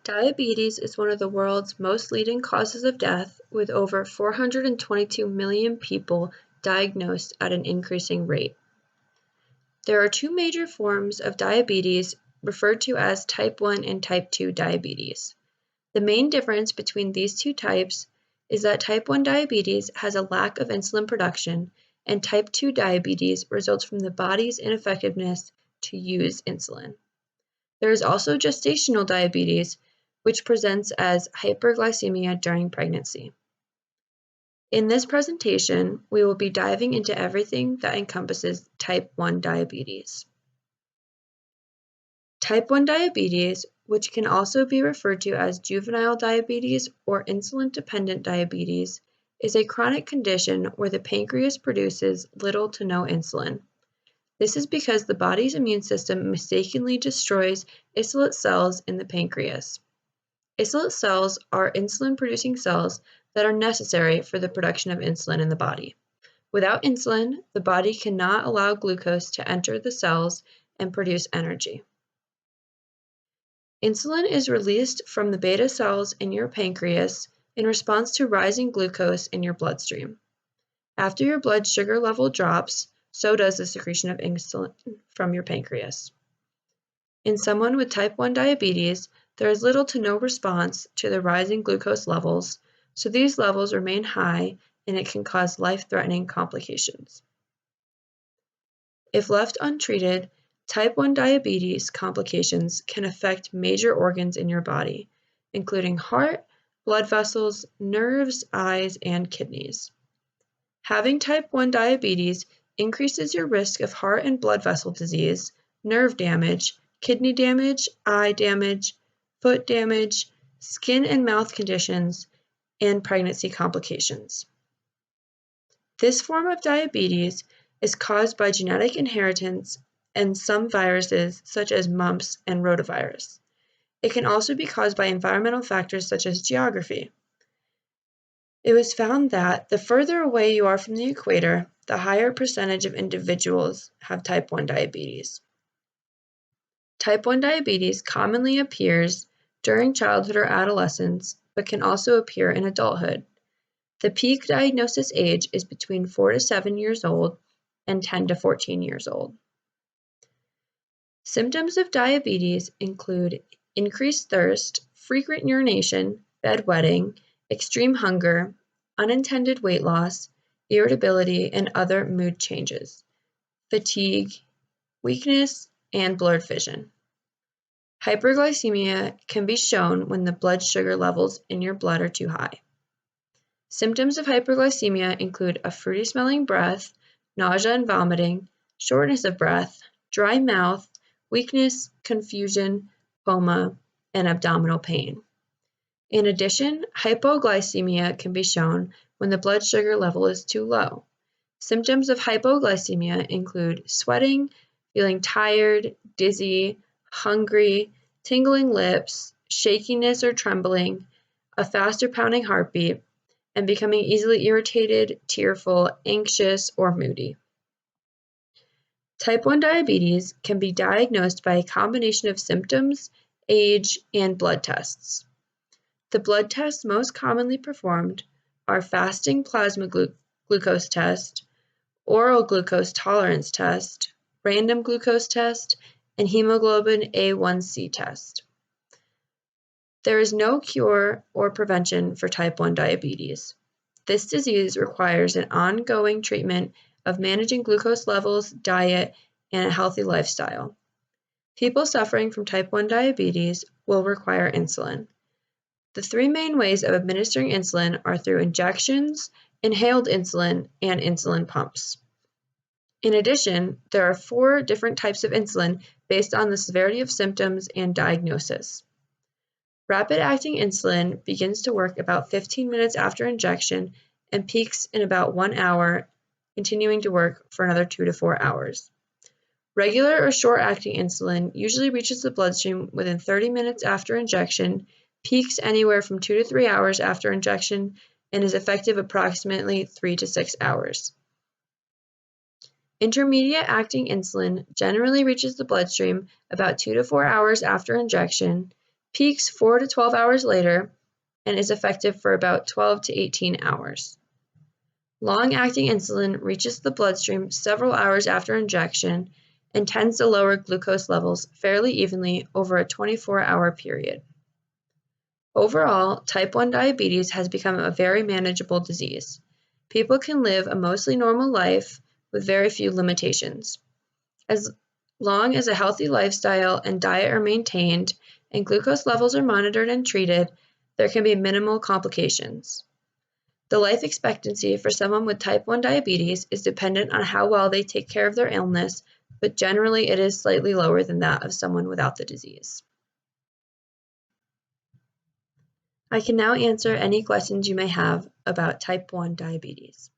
Diabetes is one of the world's most leading causes of death, with over 422 million people diagnosed at an increasing rate. There are two major forms of diabetes referred to as type 1 and type 2 diabetes. The main difference between these two types is that type 1 diabetes has a lack of insulin production, and type 2 diabetes results from the body's ineffectiveness to use insulin. There is also gestational diabetes, which presents as hyperglycemia during pregnancy. In this presentation, we will be diving into everything that encompasses type 1 diabetes. Type 1 diabetes, which can also be referred to as juvenile diabetes or insulin-dependent diabetes, is a chronic condition where the pancreas produces little to no insulin. This is because the body's immune system mistakenly destroys islet cells in the pancreas. Islet cells are insulin-producing cells that are necessary for the production of insulin in the body. Without insulin, the body cannot allow glucose to enter the cells and produce energy. Insulin is released from the beta cells in your pancreas in response to rising glucose in your bloodstream. After your blood sugar level drops, so does the secretion of insulin from your pancreas. In someone with type 1 diabetes, there is little to no response to the rising glucose levels, so these levels remain high and it can cause life-threatening complications. If left untreated, type 1 diabetes complications can affect major organs in your body, including heart, blood vessels, nerves, eyes, and kidneys. Having type 1 diabetes increases your risk of heart and blood vessel disease, nerve damage, kidney damage, eye damage, foot damage, skin and mouth conditions, and pregnancy complications. This form of diabetes is caused by genetic inheritance and some viruses such as mumps and rotavirus. It can also be caused by environmental factors such as geography. It was found that the further away you are from the equator, the higher percentage of individuals have type 1 diabetes. Type 1 diabetes commonly appears during childhood or adolescence, but can also appear in adulthood. The peak diagnosis age is between 4 to 7 years old and 10 to 14 years old. Symptoms of diabetes include increased thirst, frequent urination, bedwetting, extreme hunger, unintended weight loss, irritability, and other mood changes, fatigue, weakness, and blurred vision. Hyperglycemia can be shown when the blood sugar levels in your blood are too high. Symptoms of hyperglycemia include a fruity-smelling breath, nausea and vomiting, shortness of breath, dry mouth, weakness, confusion, coma, and abdominal pain. In addition, hypoglycemia can be shown when the blood sugar level is too low. Symptoms of hypoglycemia include sweating, feeling tired, dizzy, hungry, tingling lips, shakiness or trembling, a fast or pounding heartbeat, and becoming easily irritated, tearful, anxious, or moody. Type 1 diabetes can be diagnosed by a combination of symptoms, age, and blood tests. The blood tests most commonly performed are fasting plasma glucose test, oral glucose tolerance test, random glucose test, and hemoglobin A1C test. There is no cure or prevention for type 1 diabetes. This disease requires an ongoing treatment of managing glucose levels, diet, and a healthy lifestyle. People suffering from type 1 diabetes will require insulin. The three main ways of administering insulin are through injections, inhaled insulin, and insulin pumps. In addition, there are 4 different types of insulin based on the severity of symptoms and diagnosis. Rapid-acting insulin begins to work about 15 minutes after injection and peaks in about 1 hour, continuing to work for another 2 to 4 hours. Regular or short-acting insulin usually reaches the bloodstream within 30 minutes after injection, peaks anywhere from 2 to 3 hours after injection, and is effective approximately 3 to 6 hours. Intermediate-acting insulin generally reaches the bloodstream about 2 to 4 hours after injection, peaks 4 to 12 hours later, and is effective for about 12 to 18 hours. Long-acting insulin reaches the bloodstream several hours after injection and tends to lower glucose levels fairly evenly over a 24-hour period. Overall, type 1 diabetes has become a very manageable disease. People can live a mostly normal life with very few limitations. As long as a healthy lifestyle and diet are maintained and glucose levels are monitored and treated, there can be minimal complications. The life expectancy for someone with type 1 diabetes is dependent on how well they take care of their illness, but generally it is slightly lower than that of someone without the disease. I can now answer any questions you may have about type 1 diabetes.